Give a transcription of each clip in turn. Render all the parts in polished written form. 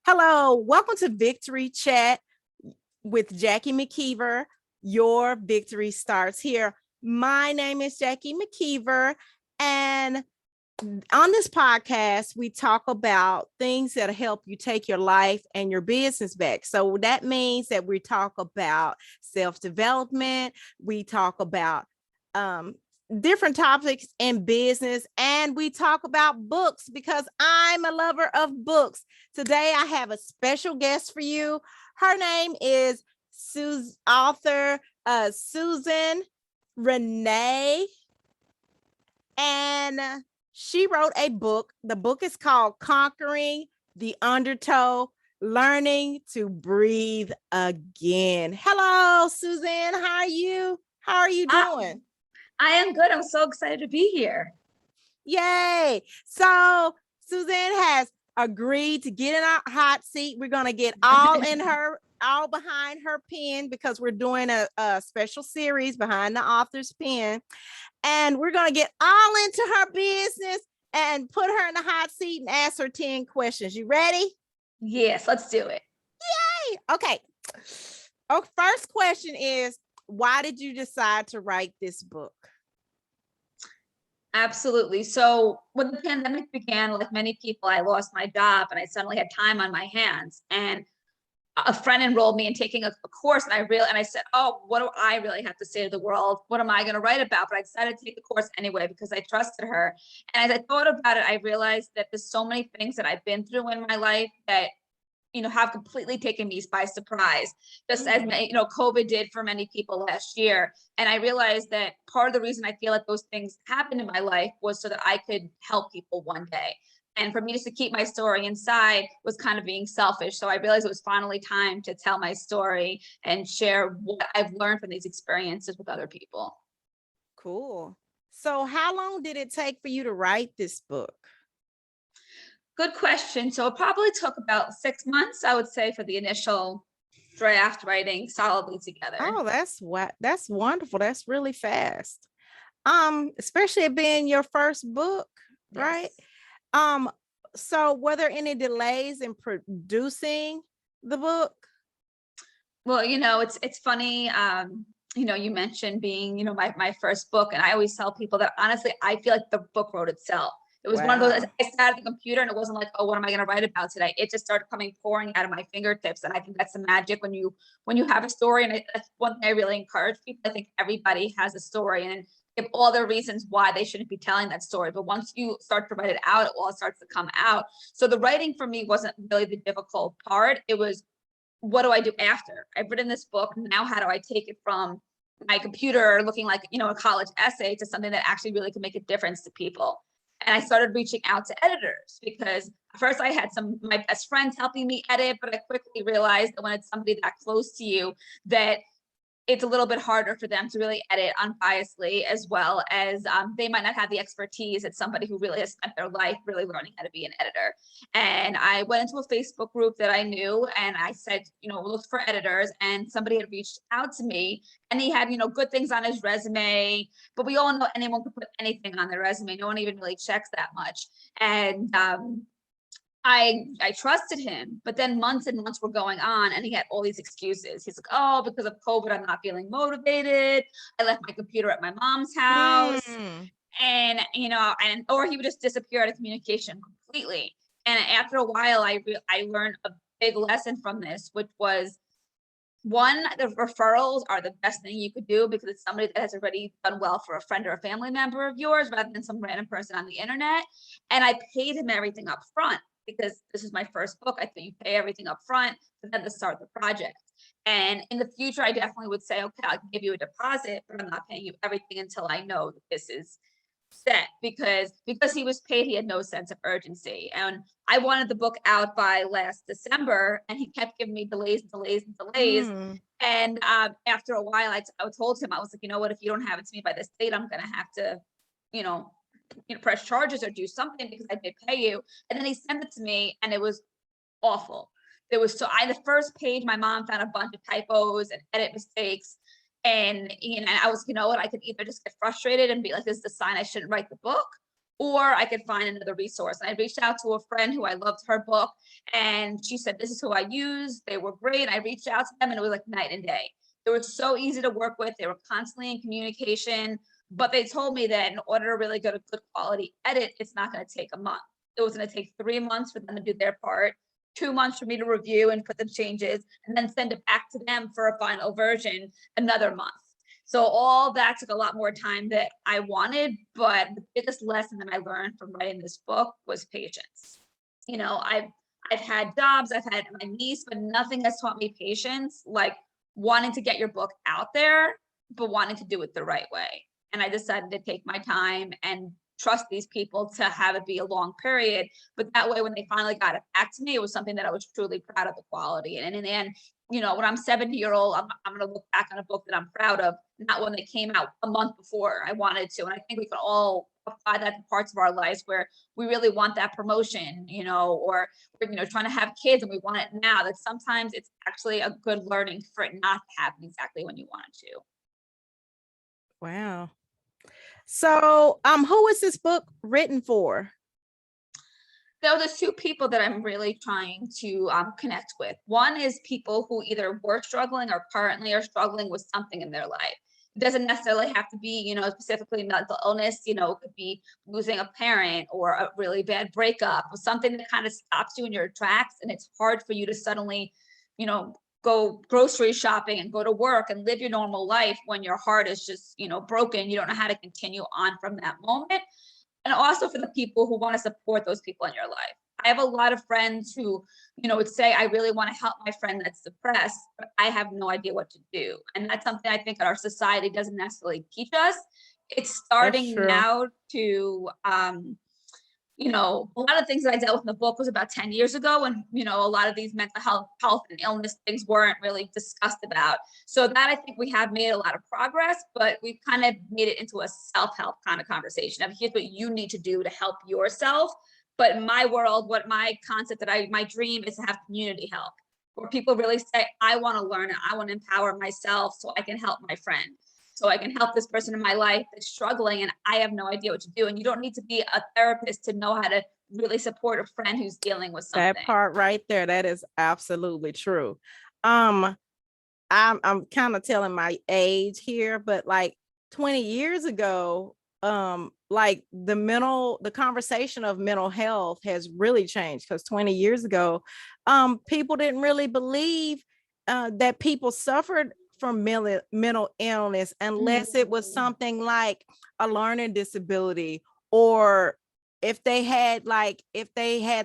Hello, welcome to Victory Chat with Jackie Mckeever. Your victory starts here. My name is Jackie Mckeever, and on this podcast, we talk about things that help you take your life and your business back. So that means that we talk about self-development, we talk about different topics in business, and we talk about books because I'm a lover of books. Today, I have a special guest for you. Her name is author Suzanne Renee, and she wrote a book. The book is called Conquering the Undertow, Learning to Breathe Again. Hello, Suzanne. How are you? How are you doing? I am good. I'm so excited to be here. Yay. So Suzanne has agreed to get in our hot seat. We're going to get all behind her pen because we're doing a special series behind the author's pen. And we're going to get all into her business and put her in the hot seat and ask her 10 questions. You ready? Yes, let's do it. Yay. Okay. First question is, why did you decide to write this book? Absolutely. So when the pandemic began, like many people, I lost my job and I suddenly had time on my hands. And a friend enrolled me in taking a course, and I said, oh, what do I really have to say to the world? What am I going to write about? But I decided to take the course anyway because I trusted her. And as I thought about it, I realized that there's so many things that I've been through in my life that have completely taken me by surprise, just as COVID did for many people last year. And I realized that part of the reason I feel like those things happened in my life was so that I could help people one day. And for me just to keep my story inside was kind of being selfish. So I realized it was finally time to tell my story and share what I've learned from these experiences with other people. Cool. So how long did it take for you to write this book? Good question. So it probably took about 6 months, I would say, for the initial draft writing solidly together. Oh, that's wonderful. That's really fast. Especially it being your first book, yes. Right? So were there any delays in producing the book? Well, it's funny. You mentioned being, my first book, and I always tell people that honestly, I feel like the book wrote itself. It was one of those, I sat at the computer and it wasn't like, oh, what am I going to write about today? It just started pouring out of my fingertips. And I think that's the magic when you have a story. And that's one thing I really encourage people. I think everybody has a story and give all their reasons why they shouldn't be telling that story. But once you start to write it out, it all starts to come out. So the writing for me wasn't really the difficult part. It was, what do I do after? I've written this book. Now, how do I take it from my computer looking like, a college essay to something that actually really can make a difference to people? And I started reaching out to editors because first I had some of my best friends helping me edit, but I quickly realized that when it's somebody that close to you, that it's a little bit harder for them to really edit unbiasedly, as well as they might not have the expertise as somebody who really has spent their life really learning how to be an editor. And I went into a Facebook group that I knew, and I said, look for editors. And somebody had reached out to me, and he had, good things on his resume, but we all know anyone can put anything on their resume. No one even really checks that much. And I trusted him, but then months and months were going on and he had all these excuses. He's like, oh, because of COVID, I'm not feeling motivated. I left my computer at my mom's house. And, or he would just disappear out of communication completely. And after a while, I learned a big lesson from this, which was, one, the referrals are the best thing you could do because it's somebody that has already done well for a friend or a family member of yours rather than some random person on the internet. And I paid him everything up front, because this is my first book. I think you pay everything up front for them to start the project. And in the future, I definitely would say, okay, I'll give you a deposit, but I'm not paying you everything until I know that this is set, because he was paid, he had no sense of urgency. And I wanted the book out by last December, and he kept giving me delays. And after a while, I told him, I was like, you know what, if you don't have it to me by this date, I'm going to have to, press charges or do something because I did pay you. And then he sent it to me and it was awful. There was the first page, my mom found a bunch of typos and edit mistakes. And I was, I could either just get frustrated and be like, this is the sign I shouldn't write the book, or I could find another resource. And I reached out to a friend who I loved her book, and she said, this is who I use. They were great. And I reached out to them, and it was like night and day. They were so easy to work with. They were constantly in communication, but they told me that in order to really get a good quality edit, it's not going to take a month. It was going to take 3 months for them to do their part, 2 months for me to review and put the changes, and then send it back to them for a final version, another month. So all that took a lot more time than I wanted, but the biggest lesson that I learned from writing this book was patience. You know, I've had jobs, I've had my niece, but nothing has taught me patience like wanting to get your book out there, but wanting to do it the right way. And I decided to take my time and trust these people to have it be a long period. But that way, when they finally got it back to me, it was something that I was truly proud of the quality. And in the end, you know, when I'm 70-year-old, I'm going to look back on a book that I'm proud of, not one that came out a month before I wanted to. And I think we can all apply that to parts of our lives where we really want that promotion, you know, or we're, you know, trying to have kids and we want it now. That sometimes it's actually a good learning for it not to happen exactly when you want it to. Wow. So, who is this book written for? There's two people that I'm really trying to connect with. One is people who either were struggling or currently are struggling with something in their life. It doesn't necessarily have to be, you know, specifically mental illness. You know, it could be losing a parent or a really bad breakup or something that kind of stops you in your tracks. And it's hard for you to suddenly, you know, go grocery shopping and go to work and live your normal life when your heart is just, you know, broken. You don't know how to continue on from that moment. And also for the people who want to support those people in your life. I have a lot of friends who, you know, would say, I really want to help my friend that's depressed, but I have no idea what to do. And that's something I think our society doesn't necessarily teach us. It's starting now to, you know, a lot of things that I dealt with in the book was about 10 years ago. And, you know, a lot of these mental health and illness things weren't really discussed about. So that I think we have made a lot of progress, but we've kind of made it into a self-help kind of conversation of here's what you need to do to help yourself. But in my world, what my concept my dream is to have community help, where people really say, I want to learn and I want to empower myself so I can help my friend. So I can help this person in my life that's struggling and I have no idea what to do. And you don't need to be a therapist to know how to really support a friend who's dealing with something. That part right there, that is absolutely true. I'm kind of telling my age here, but like 20 years ago, like the conversation of mental health has really changed, because 20 years ago, people didn't really believe that people suffered from mental illness unless it was something like a learning disability, or if they had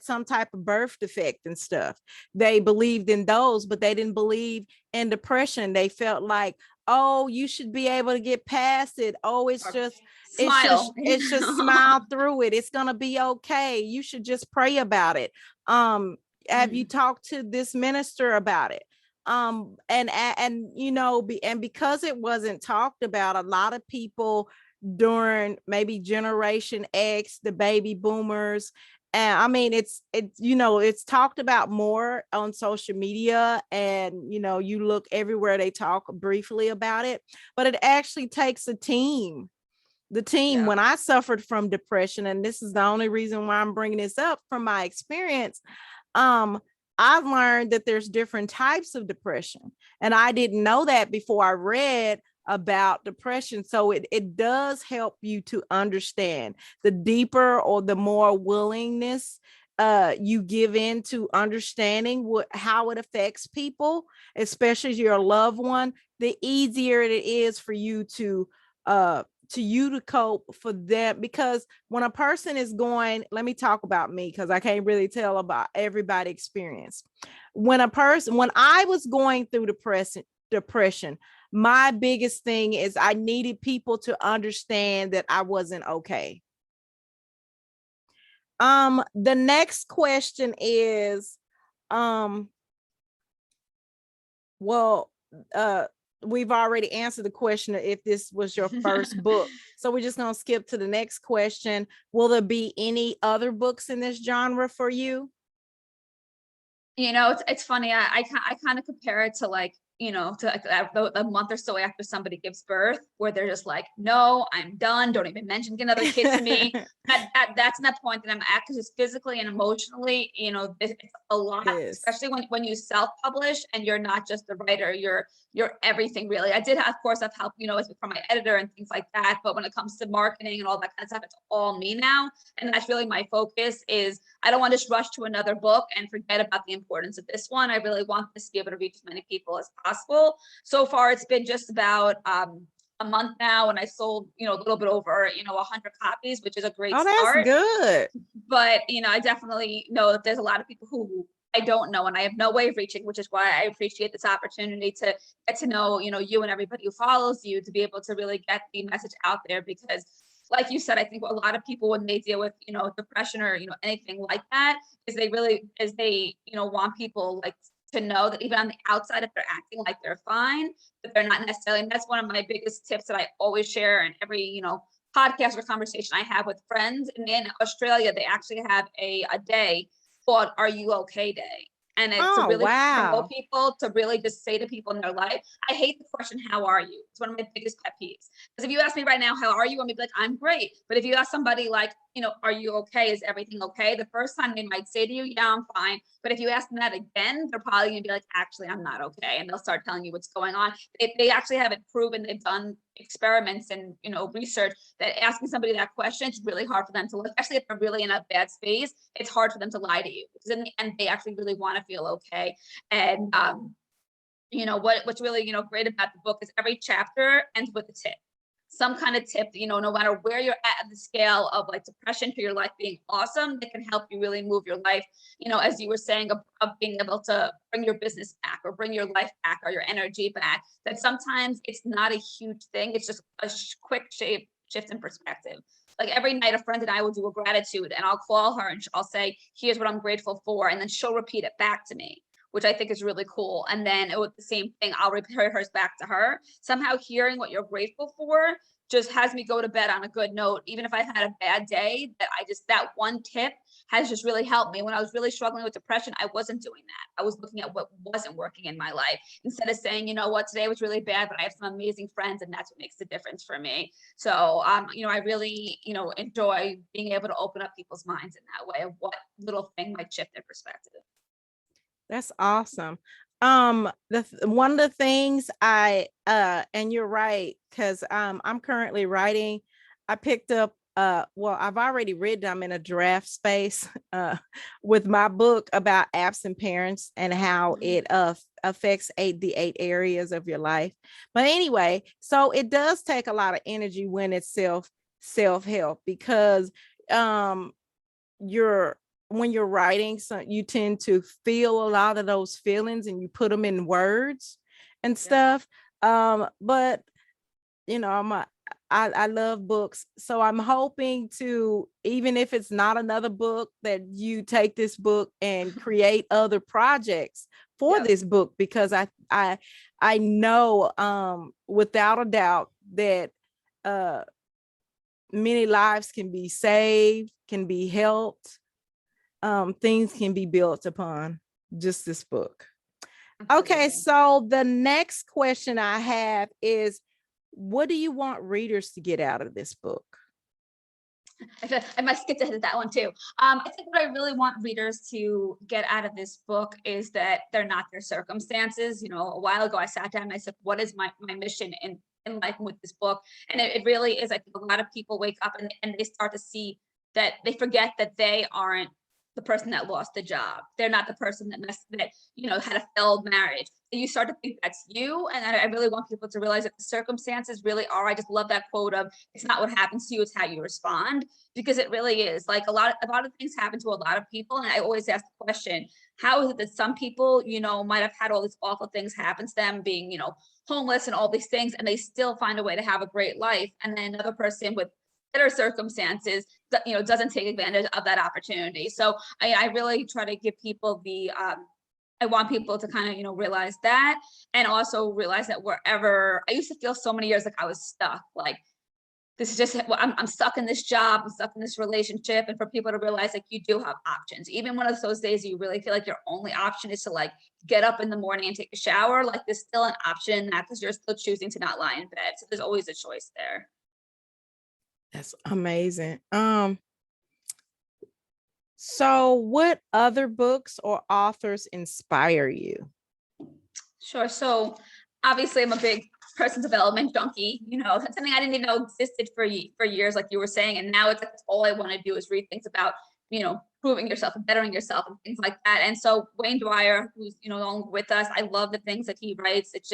some type of birth defect and stuff. They believed in those, but they didn't believe in depression. They felt like, oh, you should be able to get past it. Oh, it's just smile through it. It's gonna be okay. You should just pray about it. Have you talked to this minister about it? And you know, because it wasn't talked about, a lot of people during maybe Generation X, the baby boomers, and I mean, it's you know, it's talked about more on social media, and you know, you look everywhere, they talk briefly about it, but it actually takes a team. When I suffered from depression, and this is the only reason why I'm bringing this up from my experience, I've learned that there's different types of depression, and I didn't know that before I read about depression. So it does help you to understand the deeper or the more willingness you give in to understanding how it affects people, especially your loved one, the easier it is for you to cope for them. Because when a person is going, let me talk about me, because I can't really tell about everybody's experience. When I was going through depression, my biggest thing is I needed people to understand that I wasn't okay. The next question is, we've already answered the question if this was your first book. So we're just going to skip to the next question. Will there be any other books in this genre for you? You know, it's funny. I kind of compare it to like to like a month or so after somebody gives birth, where they're just like, no, I'm done. Don't even mention another kid to me. That's not the point that I'm at, because it's physically and emotionally, it's a lot, especially when you self-publish and you're not just the writer, you're everything really. I did, of course, I've helped, from my editor and things like that. But when it comes to marketing and all that kind of stuff, it's all me now. And that's really my focus. Is I don't want to just rush to another book and forget about the importance of this one. I really want this to be able to reach as many people as possible. So far, it's been just about a month now, and I sold, a little bit over, 100 copies, which is a great start. That's good. But, I definitely know that there's a lot of people who I don't know, and I have no way of reaching, which is why I appreciate this opportunity to get to know, you and everybody who follows you, to be able to really get the message out there. Because like you said, I think a lot of people, when they deal with, depression or, anything like that, is they want people like to know that even on the outside, if they're acting like they're fine, but they're not necessarily. And that's one of my biggest tips that I always share in every, podcast or conversation I have with friends. And in Australia, they actually have a day called Are You Okay Day. And it's to really promote people, to really just say to people in their life. I hate the question, how are you? It's one of my biggest pet peeves. Because if you ask me right now, how are you? I'm gonna be like, I'm great. But if you ask somebody like, are you okay? Is everything okay? The first time they might say to you, yeah, I'm fine. But if you ask them that again, they're probably gonna be like, actually, I'm not okay. And they'll start telling you what's going on. They actually have it proven. They've done experiments and, research that asking somebody that question, it's really hard for them to, especially if they're really in a bad space, it's hard for them to lie to you, because in the end, they actually really want to feel okay. And, what's really, great about the book is every chapter ends with a tip. Some kind of tip, no matter where you're at the scale of like depression to your life being awesome, that can help you really move your life, as you were saying, of being able to bring your business back or bring your life back or your energy back. That sometimes it's not a huge thing. It's just a quick shift in perspective. Like every night, a friend and I will do a gratitude, and I'll call her and I'll say, here's what I'm grateful for. And then she'll repeat it back to me, which I think is really cool. And then it was the same thing. I'll repeat hers back to her. Somehow hearing what you're grateful for just has me go to bed on a good note. Even if I've had a bad day, that one tip has just really helped me. When I was really struggling with depression, I wasn't doing that. I was looking at what wasn't working in my life, instead of saying, you know what, today was really bad, but I have some amazing friends, and that's what makes the difference for me. So, I really, enjoy being able to open up people's minds in that way of what little thing might shift their perspective. That's awesome. One of the things and you're right, because I'm currently writing. I picked up I've already written, I'm in a draft space with my book about absent parents and how it affects the 8 areas of your life. But anyway, so it does take a lot of energy when it's self-help, because when you're writing, so you tend to feel a lot of those feelings and you put them in words and stuff. But I love books. So I'm hoping to, even if it's not another book, that you take this book and create other projects for this book, because I know without a doubt that many lives can be saved, can be helped. Things can be built upon just this book. Absolutely. Okay, so the next question I have is, what do you want readers to get out of this book? I must get to that one too. I think what I really want readers to get out of this book is that they're not their circumstances. A while ago, I sat down and I said, what is my mission in life with this book? And it really is, I think a lot of people wake up and they start to see that they forget that they aren't the person that lost the job. They're not the person that had a failed marriage. And you start to think that's you. And I really want people to realize that the circumstances really are. I just love that quote of, it's not what happens to you, it's how you respond. Because it really is. Like a lot of things happen to a lot of people. And I always ask the question, how is it that some people, might have had all these awful things happen to them, being, homeless and all these things, and they still find a way to have a great life. And then another person with better circumstances, doesn't take advantage of that opportunity. So I really try to give people I want people to kind of, realize that, and also realize that wherever I used to feel so many years like I was stuck, like this is just, well, I'm stuck in this job, I'm stuck in this relationship. And for people to realize like you do have options, even one of those days you really feel like your only option is to like get up in the morning and take a shower, like there's still an option, that because you're still choosing to not lie in bed. So there's always a choice there. That's amazing. So what other books or authors inspire you? Sure. So obviously I'm a big personal development junkie, that's something I didn't even know existed for years, like you were saying. And now it's like, all I want to do is read things about, proving yourself and bettering yourself and things like that. And so Wayne Dwyer, who's, no longer with us, I love the things that he writes. It's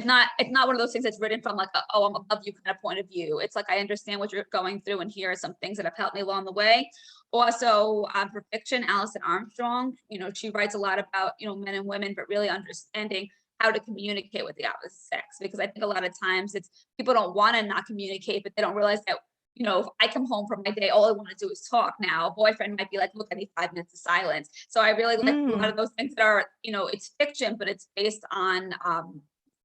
not one of those things that's written from like, I'm above you kind of point of view. It's like, I understand what you're going through, and here are some things that have helped me along the way. Also, for fiction, Alison Armstrong, she writes a lot about, men and women, but really understanding how to communicate with the opposite sex. Because I think a lot of times it's people don't want to not communicate, but they don't realize that, if I come home from my day, all I want to do is talk. Now, a boyfriend might be like, look, I need 5 minutes of silence. So I really like a lot of those things that are, it's fiction, but it's based on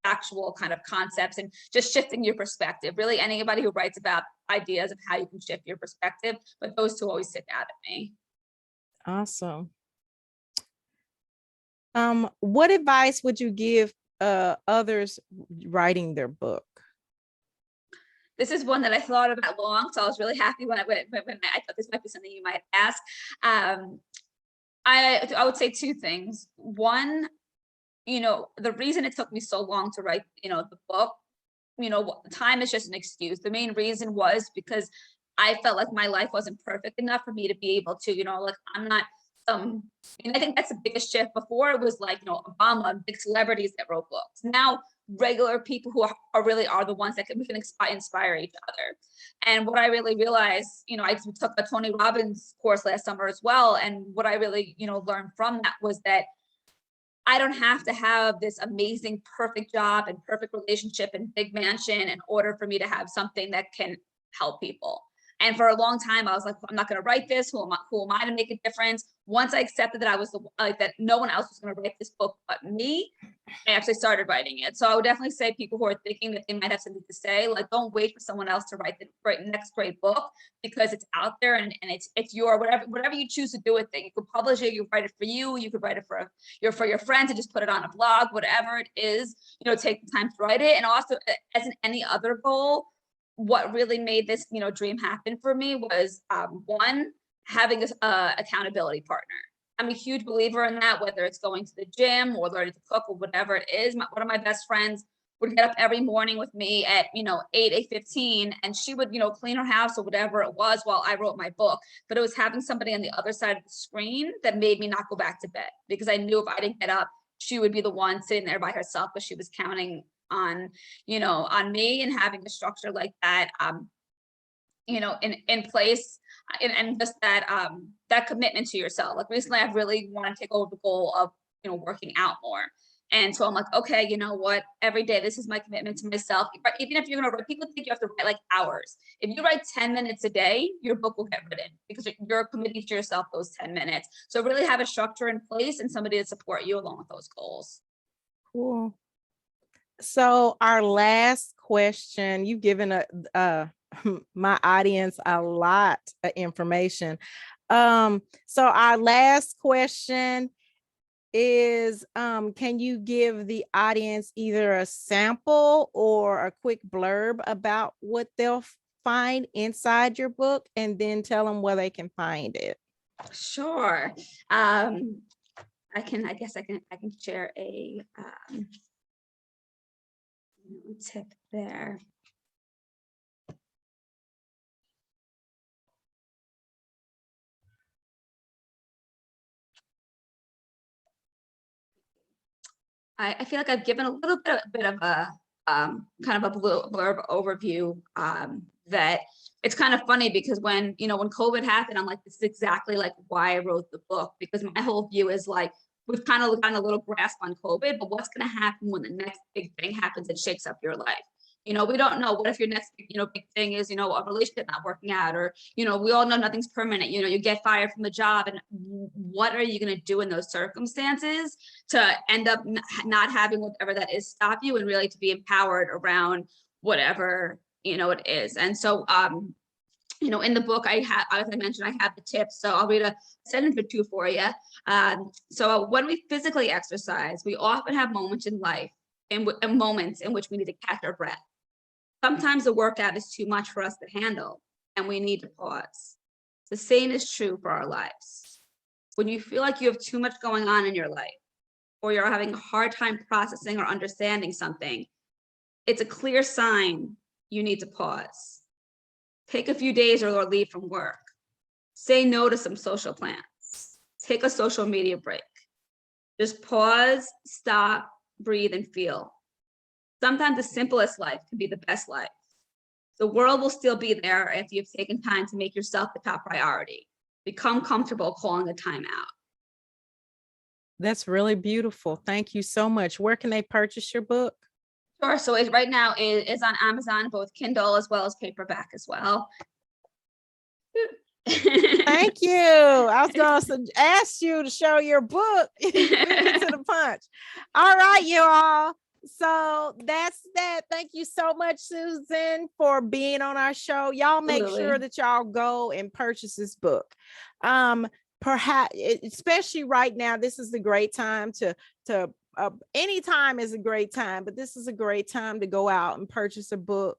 actual kind of concepts and just shifting your perspective. Really, anybody who writes about ideas of how you can shift your perspective, but those two always stick out at me. Awesome. What advice would you give others writing their book? This is one that I thought about long, so I was really happy when I thought this might be something you might ask. I would say 2 things. One, the reason it took me so long to write, the book, time is just an excuse. The main reason was because I felt like my life wasn't perfect enough for me to be able to, like I'm not and I think that's the biggest shift. Before it was like, Obama, big celebrities that wrote books. Now, regular people who are really the ones that we can inspire each other. And what I really realized, I took a Tony Robbins course last summer as well. And what I really, learned from that was that I don't have to have this amazing, perfect job and perfect relationship and big mansion in order for me to have something that can help people. And for a long time, I was like, I'm not going to write this. Who am I to make a difference? Once I accepted that I was that no one else was going to write this book but me, I actually started writing it. So I would definitely say people who are thinking that they might have something to say, like, don't wait for someone else to write the next great book, because it's out there and it's your whatever you choose to do with it. You could publish it, you could write it for you, you could write it for your friends and just put it on a blog, whatever it is, take the time to write it. And also, as in any other goal, what really made this, dream happen for me was one, having a accountability partner. I'm a huge believer in that, whether it's going to the gym or learning to cook or whatever it is. One of my best friends would get up every morning with me at, 8:15, and she would, clean her house or whatever it was while I wrote my book. But it was having somebody on the other side of the screen that made me not go back to bed, because I knew if I didn't get up, she would be the one sitting there by herself, but she was counting on, on me. And having a structure like that, in place, and just that commitment to yourself. Like recently, I've really wanted to take over the goal of, working out more. And so I'm like, okay, you know what? Every day, this is my commitment to myself. Even if you're going to write, people think you have to write like hours. If you write 10 minutes a day, your book will get written, because you're committing to yourself those 10 minutes. So really have a structure in place and somebody to support you along with those goals. Cool. So our last question, you've given my audience a lot of information. So our last question is, can you give the audience either a sample or a quick blurb about what they'll find inside your book, and then tell them where they can find it? Sure. I guess I can share a tip there. I feel like I've given a little bit of a kind of a blurb overview, that it's kind of funny, because when COVID happened, I'm like, this is exactly like why I wrote the book, because my whole view is like, we've kind of gotten a little grasp on COVID, but what's going to happen when the next big thing happens and shakes up your life? We don't know. What if your next, big thing is, a relationship not working out, or, we all know nothing's permanent. You get fired from the job, and what are you going to do in those circumstances to end up not having whatever that is stop you, and really to be empowered around whatever it is. And so, in the book, as I mentioned, I have the tips. So I'll read a sentence or two for you. So when we physically exercise, we often have moments in life and moments in which we need to catch our breath. Sometimes the workout is too much for us to handle, and we need to pause. The same is true for our lives. When you feel like you have too much going on in your life, or you're having a hard time processing or understanding something, it's a clear sign you need to pause. Take a few days or leave from work. Say no to some social plans. Take a social media break. Just pause, stop, breathe, and feel. Sometimes the simplest life can be the best life. The world will still be there if you've taken time to make yourself the top priority. Become comfortable calling a timeout. That's really beautiful. Thank you so much. Where can they purchase your book? Sure. So right now it is on Amazon, both Kindle as well as paperback as well. Thank you. I was going to ask you to show your book. You beat me to the punch. All right, you all. So that's that. Thank you so much, Susan, for being on our show. Y'all make sure that y'all go and purchase this book. Perhaps, especially right now, this is a great time to any time is a great time, but this is a great time to go out and purchase a book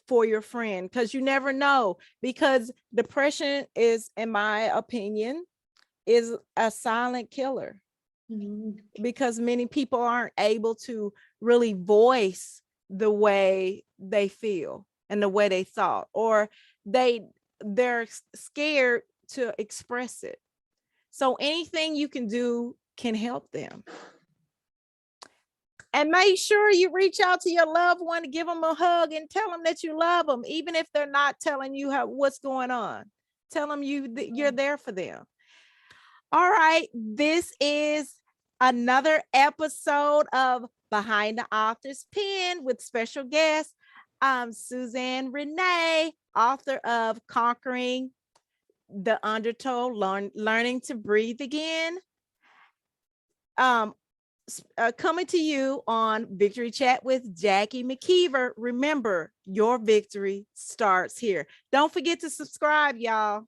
for your friend, because you never know, because depression is, in my opinion, is a silent killer. Because many people aren't able to really voice the way they feel and the way they thought, or they're scared to express it. So anything you can do can help them. And make sure you reach out to your loved one to give them a hug and tell them that you love them, even if they're not telling you what's going on. Tell them you're there for them. All right, this is another episode of Behind the Author's Pen with special guest, Suzanne Renee, author of Conquering the Undertow, Learning to Breathe Again. Coming to you on Victory Chat with Jackie Mckeever. Remember, your victory starts here. Don't forget to subscribe, y'all.